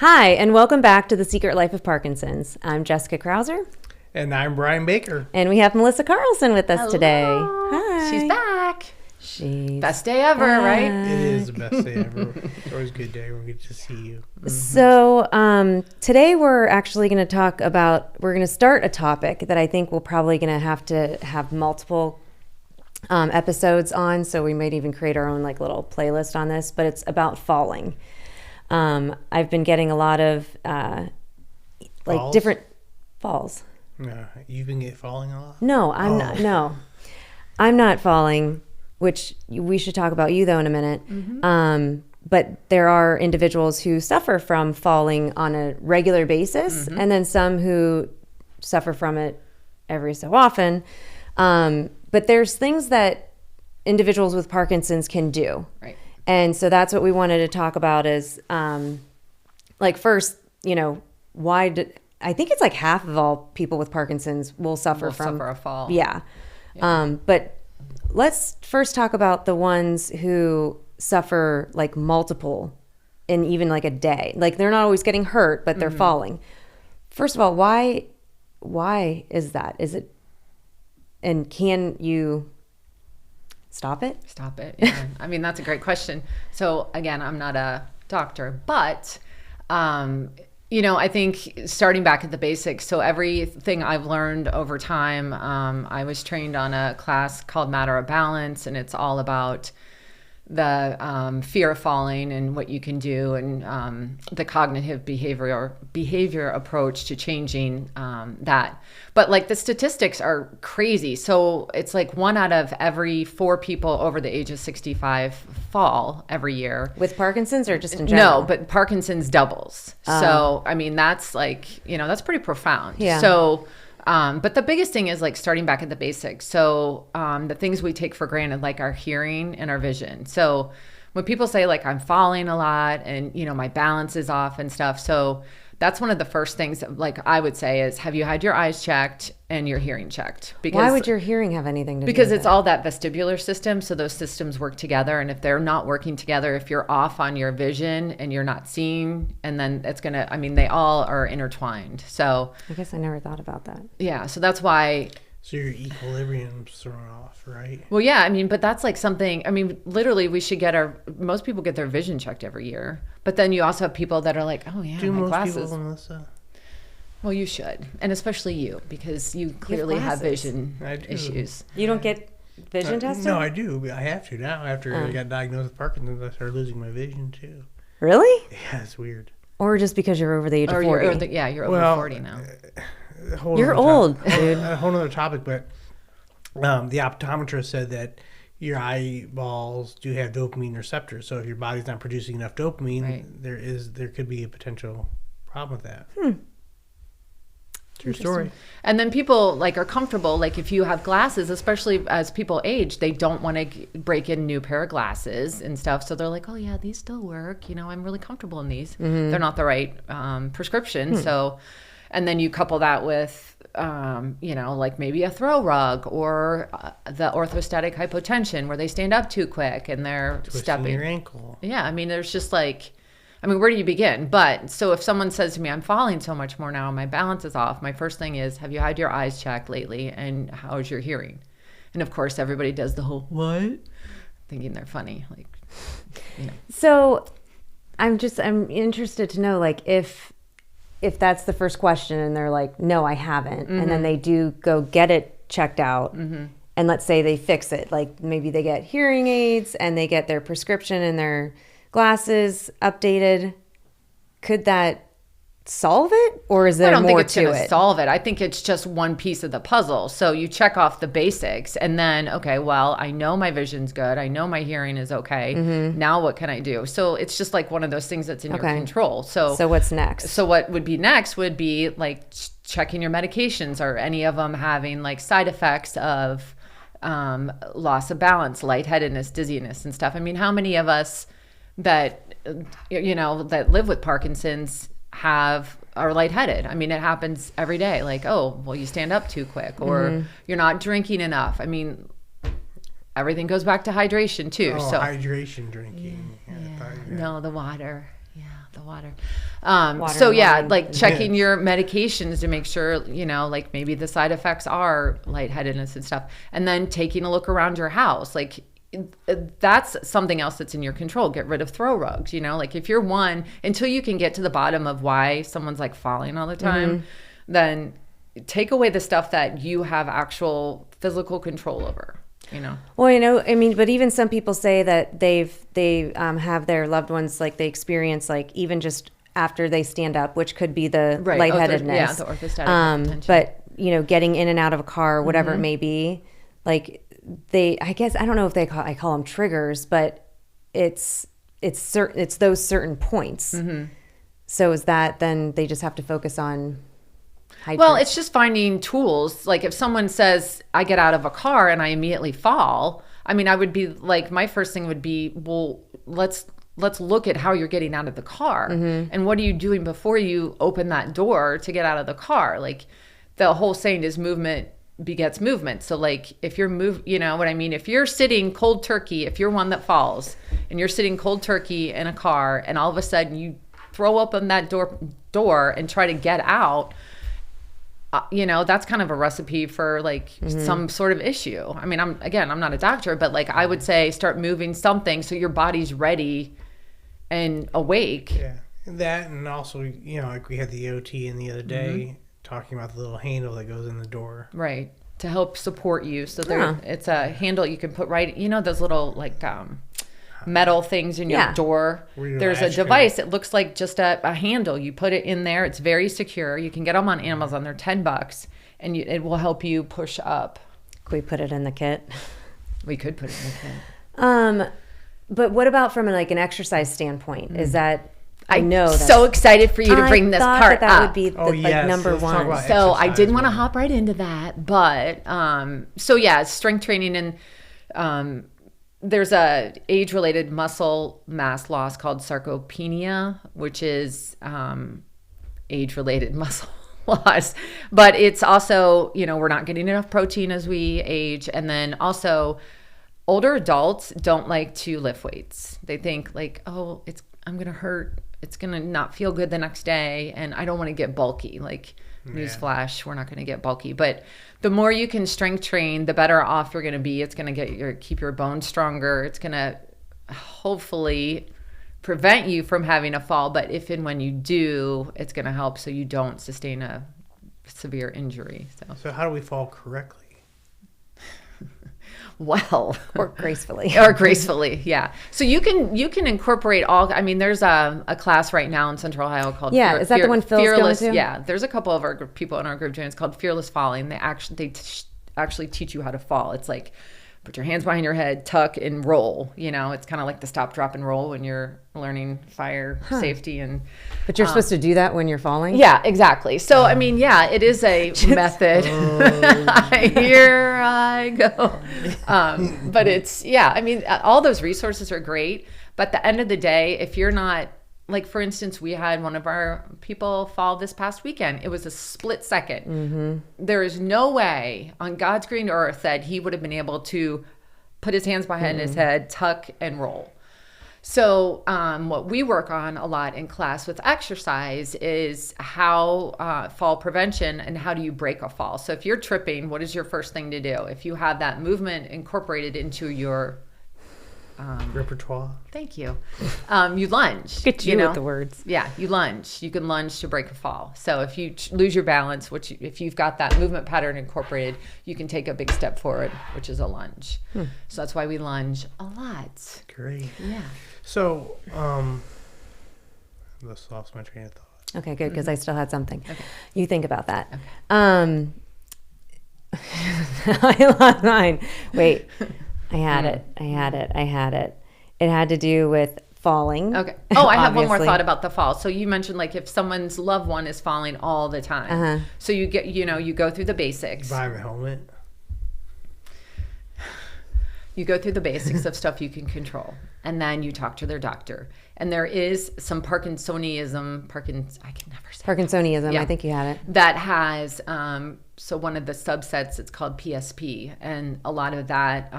Hi, and welcome back to The Secret Life of Parkinsons. I'm Jessica Krauser. And I'm Brian Baker. And we have Melissa Carlson with us Hello. today. Hi. She's back. She's Best day ever, right? It is the best day ever. It's always a good day when we get to see you. Mm-hmm. So today we're actually going to start a topic that I think we're probably going to have multiple episodes on. So we might even create our own little playlist on this, but it's about falling. I've been getting a lot of Falls? different falls. No, you've been falling a lot? No, I'm not. No, I'm not falling, which we should talk about you though in a minute. Mm-hmm. But there are individuals who suffer from falling on a regular basis, mm-hmm. and then some who suffer from it every so often. But there's things that individuals with Parkinson's can do. Right. And so that's what we wanted to talk about is, first, I think it's half of all people with Parkinson's will suffer a fall. Yeah. But let's first talk about the ones who suffer multiple in even a day. They're not always getting hurt, but they're mm-hmm. falling. First of all, why is that? Is it, and can you stop it? Stop it. Yeah. I mean, that's a great question. So again, I'm not a doctor, but, I think starting back at the basics. So everything I've learned over time, I was trained on a class called Matter of Balance, and it's all about the fear of falling and what you can do, and the cognitive behavior approach to changing that. But the statistics are crazy. So it's 1 out of every 4 people over the age of 65 fall every year. With Parkinson's or just in general? No, but Parkinson's doubles. So, I mean, that's that's pretty profound. Yeah. So, but the biggest thing is starting back at the basics. So the things we take for granted, our hearing and our vision. So when people say I'm falling a lot and, my balance is off and stuff. So that's one of the first things I would say is, have you had your eyes checked and your hearing checked? Because why would your hearing have anything to do with it? Because it's all that vestibular system. So those systems work together. And if they're not working together, if you're off on your vision and you're not seeing, and then it's going to, they all are intertwined. So I guess I never thought about that. Yeah. So that's why. So your equilibrium's thrown off, right? Well, yeah, but that's something, literally we should most people get their vision checked every year. But then you also have people that are oh yeah, do my most glasses. People, Melissa? Well, you should. And especially you, because you clearly have vision issues. You don't get vision tested? No, I do. I have to now. After I got diagnosed with Parkinson's, I started losing my vision too. Really? Yeah, it's weird. Or just because you're over the age of 40? You're over 40 now. You're old, dude. A whole other topic, but the optometrist said that your eyeballs do have dopamine receptors. So if your body's not producing enough dopamine, right. there could be a potential problem with that. True story. And then people are comfortable, if you have glasses, especially as people age, they don't want to break in a new pair of glasses and stuff. So they're oh yeah, these still work. I'm really comfortable in these. Mm-hmm. They're not the right prescription. So, and then you couple that with, maybe a throw rug or the orthostatic hypotension where they stand up too quick and they're twisting stepping your ankle. Yeah. There's just where do you begin? But so if someone says to me, I'm falling so much more now, my balance is off. My first thing is, have you had your eyes checked lately? And how's your hearing? And of course, everybody does the whole, what? Thinking they're funny. So I'm interested to know, if that's the first question and they're no, I haven't. Mm-hmm. And then they do go get it checked out. Mm-hmm. And let's say they fix it. Maybe they get hearing aids and they get their prescription and their glasses updated. Could that solve it, or is there more to it? I don't think it's going to solve it. I think it's just one piece of the puzzle. So you check off the basics and then, okay, well, I know my vision's good. I know my hearing is okay. Mm-hmm. Now what can I do? So it's just one of those things that's in your control. So what's next? So what would be next would be checking your medications. Are any of them having side effects of loss of balance, lightheadedness, dizziness and stuff? How many of us that that live with Parkinson's are lightheaded? It happens every day. You stand up too quick, or you're not drinking enough. Everything goes back to hydration too. Hydration, drinking. No, the water. Yeah. the water. Water So and yeah, wine. like checking your medications to make sure, you know, like maybe the side effects are lightheadedness and stuff. And then taking a look around your house. Like that's something else that's in your control. Get rid of throw rugs, you know, like if you're until you can get to the bottom of why someone's like falling all the time, then take away the stuff that you have actual physical control over. You know. Well, you know, I mean, but even some people say that they have their loved ones, like they experience like even just after they stand up, which could be the lightheadedness. The orthostatic hypotension. But you know, getting in and out of a car, whatever it may be, like I guess I don't know if I call them triggers, but it's those certain points. So is that then they just have to focus on? Well, it's just finding tools. Like if someone says, I get out of a car and I immediately fall, I mean, I would be like, my first thing would be, well, let's look at how you're getting out of the car. And what are you doing before you open that door to get out of the car? Like the whole saying is movement begets movement. So like if you're you know what I mean? If you're sitting cold turkey, if you're one that falls and you're sitting cold turkey in a car and all of a sudden you throw open that door and try to get out, you know, that's kind of a recipe for like some sort of issue. I mean, I'm not a doctor, but like I would say start moving something so your body's ready and awake. Yeah. That, and also, you know, like we had the OT in the other day talking about the little handle that goes in the door. Right. To help support you. So it's a handle you can put right, you know, those little like metal things in your door. There's a device. It looks like just a handle. You put it in there. It's very secure. You can get them on Amazon. They're $10, and it will help you push up. Can we put it in the kit? We could put it in the kit. But what about from an exercise standpoint? Is that I know that's so excited for you to bring this part that up. Would be number one. So I didn't want to hop right into that, but so yeah, strength training and there's a age-related muscle mass loss called sarcopenia, which is age-related muscle loss. But it's also, you know, we're not getting enough protein as we age. And then also older adults don't like to lift weights. They think like, oh, I'm going to hurt. It's going to not feel good the next day. And I don't want to get bulky. Like, newsflash, we're not going to get bulky. But the more you can strength train, the better off you're going to be. It's going to keep your bones stronger. It's going to hopefully prevent you from having a fall. But if and when you do, it's going to help so you don't sustain a severe injury. So how do we fall correctly? Well, or gracefully, yeah. So you can incorporate all. I mean, there's a class right now in Central Ohio called is that the one Phil's Fearless? Going to? Yeah, there's a couple of our people in our group doing. It's called Fearless Falling. They actually teach you how to fall. It's like put your hands behind your head, tuck and roll. You know, it's kind of like the stop, drop, and roll when you're learning fire safety and. But you're supposed to do that when you're falling? Yeah, exactly. So, I mean, yeah, it is a method. Here I go. But it's, I mean, all those resources are great. But at the end of the day, if you're not, like, for instance, we had one of our people fall this past weekend. It was a split second. There is no way on God's green earth that he would have been able to put his hands behind his head, tuck, and roll. So what we work on a lot in class with exercise is how fall prevention and how do you break a fall. So if you're tripping, what is your first thing to do? If you have that movement incorporated into your repertoire. Thank you. You lunge. Get you with the words. Yeah, you lunge. You can lunge to break a fall. So if you lose your balance, if you've got that movement pattern incorporated, you can take a big step forward, which is a lunge. So that's why we lunge a lot. Great. Yeah. So, I lost my train of thought. Okay, good, because I still had something. Okay. You think about that. Okay. I lost mine. Wait, I had it. It had to do with falling. Okay. Oh, I have one more thought about the fall. So you mentioned like if someone's loved one is falling all the time. So you get, you go through the basics. Buy a helmet. You go through the basics of stuff you can control, and then you talk to their doctor. And there is some Parkinsonism, I can never say Parkinsonism, yeah. I think you had it. That has, so one of the subsets, it's called PSP, and a lot of that,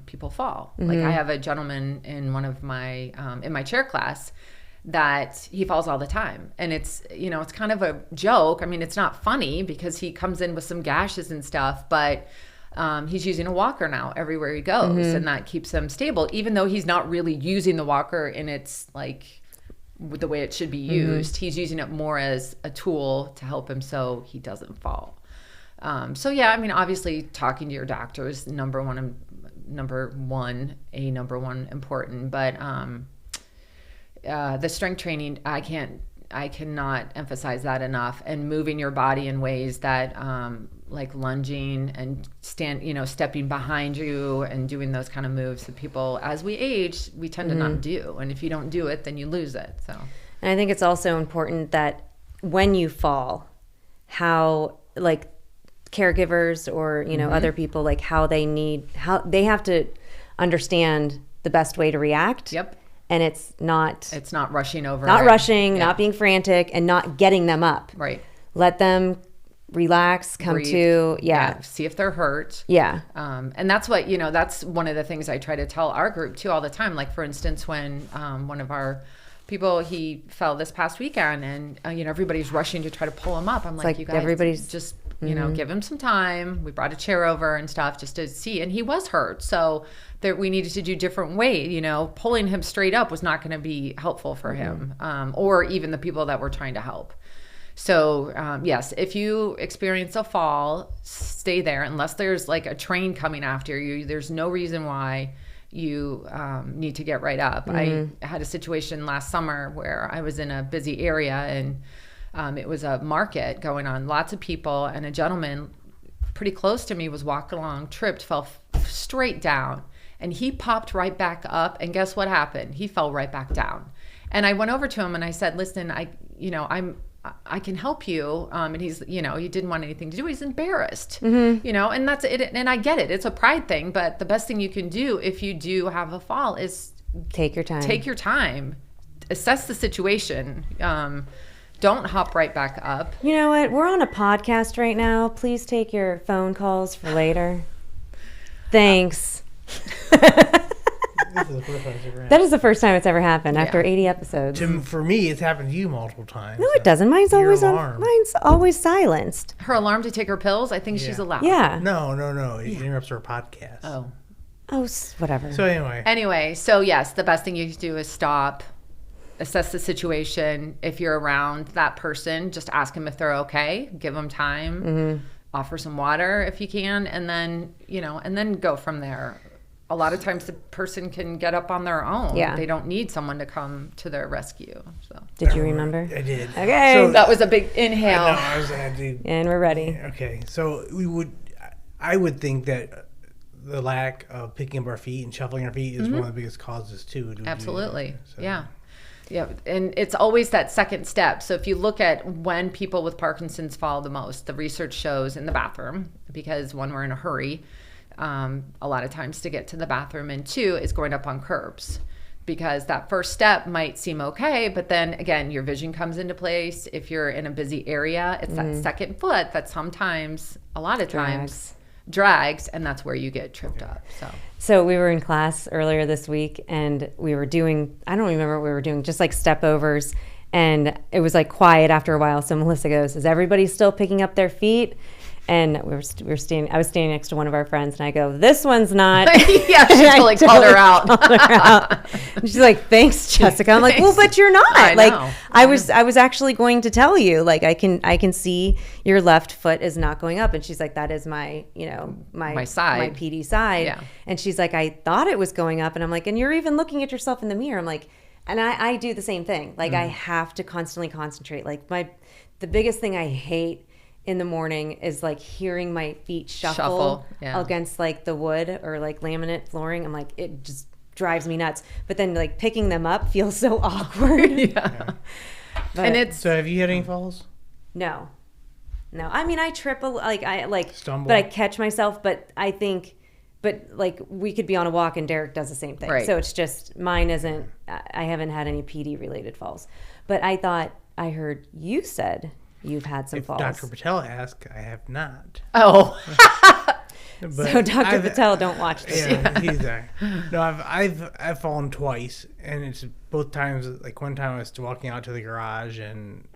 people fall. Like I have a gentleman in one of my, in my chair class that he falls all the time. And it's, it's kind of a joke. I mean, it's not funny because he comes in with some gashes and stuff, but he's using a walker now everywhere he goes, and that keeps him stable, even though he's not really using the walker in its like the way it should be used. He's using it more as a tool to help him so he doesn't fall. So yeah, I mean, obviously talking to your doctor is number one important, but the strength training, I cannot emphasize that enough, and moving your body in ways that like lunging and stepping behind you and doing those kind of moves that people, as we age, we tend to not do. And if you don't do it, then you lose it. So, and I think it's also important that when you fall, how like caregivers or other people, like how they have to understand the best way to react. Yep. And it's not rushing over, not being frantic, and not getting them up. Right. Let them relax, come Breathe. to, see if they're hurt. Yeah. And that's what, that's one of the things I try to tell our group too all the time. Like, for instance, when one of our people, he fell this past weekend, and everybody's rushing to try to pull him up. I'm like, you guys, everybody's just give him some time. We brought a chair over and stuff just to see, and he was hurt, so that we needed to do different way. Pulling him straight up was not going to be helpful for him, or even the people that we're trying to help. So yes, if you experience a fall, stay there unless there's like a train coming after you. There's no reason why you need to get right up. I had a situation last summer where I was in a busy area, and it was a market going on, lots of people, and a gentleman pretty close to me was walking along, tripped, fell straight down, and he popped right back up, and guess what happened? He fell right back down. And I went over to him and I said, listen, I can help you. And he's, he didn't want anything to do. He's embarrassed, and that's it. And I get it. It's a pride thing, but the best thing you can do if you do have a fall is take your time, assess the situation. Don't hop right back up. You know what? We're on a podcast right now. Please take your phone calls for later. Thanks. That is the first time it's ever happened after 80 episodes. For me, it's happened to you multiple times. No, it doesn't. Mine's always silenced. Her alarm to take her pills, I think she's allowed. Yeah. No. It interrupts her podcast. Oh, whatever. So anyway, so yes, the best thing you can do is stop, assess the situation. If you're around that person, just ask them if they're okay. Give them time. Offer some water if you can, and then go from there. A lot of times the person can get up on their own. Yeah. They don't need someone to come to their rescue. So. Did you remember? I did. Okay. So, that was a big inhale. And we're ready. Okay. So I would think that the lack of picking up our feet and shuffling our feet is one of the biggest causes too. Absolutely. Yeah. Yeah, and it's always that second step. So if you look at when people with Parkinson's fall the most, the research shows in the bathroom, because one, we're in a hurry a lot of times to get to the bathroom, and two is going up on curbs, because that first step might seem okay, but then again, your vision comes into place. If you're in a busy area, it's that second foot that sometimes, a lot of times, drags, and that's where you get tripped up. So we were in class earlier this week, and we were doing, I don't remember what we were doing, just like step overs, and it was like quiet after a while. So Melissa goes, is everybody still picking up their feet? And I was standing next to one of our friends, and I go, this one's not. Yeah, she totally called her out. And she's like, thanks, Jessica. I'm like, well, but you're not. I was actually going to tell you, like, I can see your left foot is not going up. And she's like, that is my side, my PD side. Yeah. And she's like, I thought it was going up. And I'm like, and you're even looking at yourself in the mirror. I'm like, and I do the same thing. Like, I have to constantly concentrate. Like, the biggest thing I hate in the morning is like hearing my feet shuffle against like the wood or like laminate flooring. I'm like, it just drives me nuts. But then like picking them up feels so awkward. Yeah. So have you had any falls? No. I mean, I trip stumble, but I catch myself. But I think, like we could be on a walk and Derek does the same thing. Right. So it's just mine isn't. I haven't had any PD related falls. But I thought I heard you said you've had some falls. Dr. Patel asked, I have not. Oh. But so Dr. Patel, don't watch this. Yeah, he's there. No, I've fallen twice, and it's both times. Like one time I was walking out to the garage and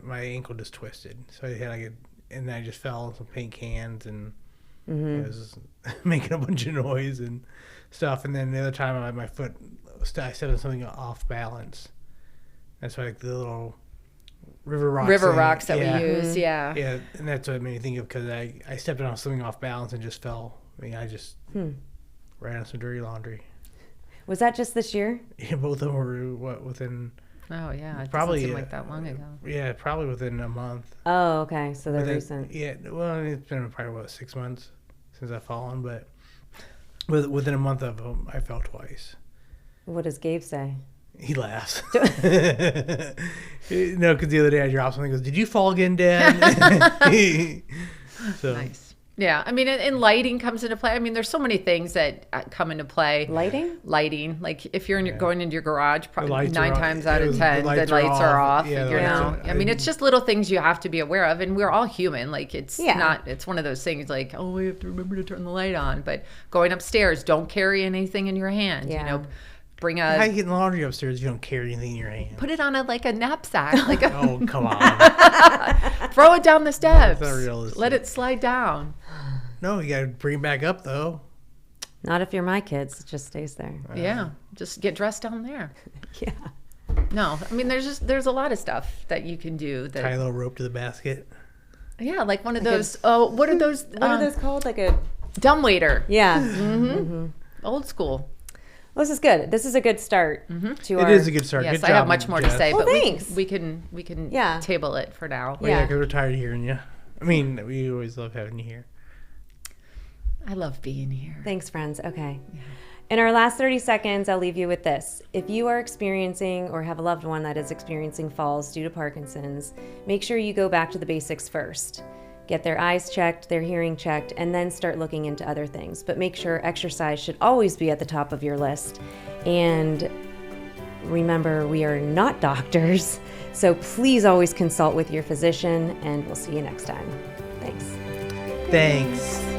my ankle just twisted, so I had and I just fell on some paint cans and it was making a bunch of noise and stuff. And then the other time my foot, I set on something off balance. That's why like the little river rocks that we use, yeah, and that's what it made me think of, because I stepped on something off balance and just fell. I mean, I just ran on some dirty laundry. Was that just this year? Yeah, both of them were within. Oh yeah, it probably doesn't seem like that long ago. Yeah, probably within a month. Oh, okay, so they're recent. Yeah, well, it's been probably 6 months since I've fallen, but within a month of them, I fell twice. What does Gabe say? He laughs. No, because the other day I dropped something. He goes, "Did you fall again, Dad?" So. Nice. Yeah, I mean, and lighting comes into play. I mean, there's so many things that come into play. Lighting, like if you're going into your garage, probably 9 times out of 10, the lights are off. Yeah, I mean, it's just little things you have to be aware of, and we're all human. Like it's not. It's one of those things like, oh, we have to remember to turn the light on. But going upstairs, don't carry anything in your hand. Yeah. You know. Bring How you getting laundry upstairs if you don't carry anything in your hand? Put it on a knapsack. Oh, come on. Throw it down the steps. That's not realistic. Let it slide down. No, you got to bring it back up, though. Not if you're my kids. It just stays there. Yeah. Just get dressed down there. Yeah. No, I mean, there's a lot of stuff that you can do. Tie a little rope to the basket. Yeah, like one of those. What are those? What are those called? Like a dumbwaiter. Yeah. Old school. Well, this is good. This is a good start. It is a good start. Yes, good I job, have much more to say, well, but thanks. we can table it for now. Well, yeah, because we're tired of hearing you. I mean, we always love having you here. I love being here. Thanks, friends. Okay. Yeah. In our last 30 seconds, I'll leave you with this. If you are experiencing or have a loved one that is experiencing falls due to Parkinson's, make sure you go back to the basics first. Get their eyes checked, their hearing checked, and then start looking into other things. But make sure exercise should always be at the top of your list. And remember, we are not doctors, so please always consult with your physician, and we'll see you next time. Thanks. Thanks.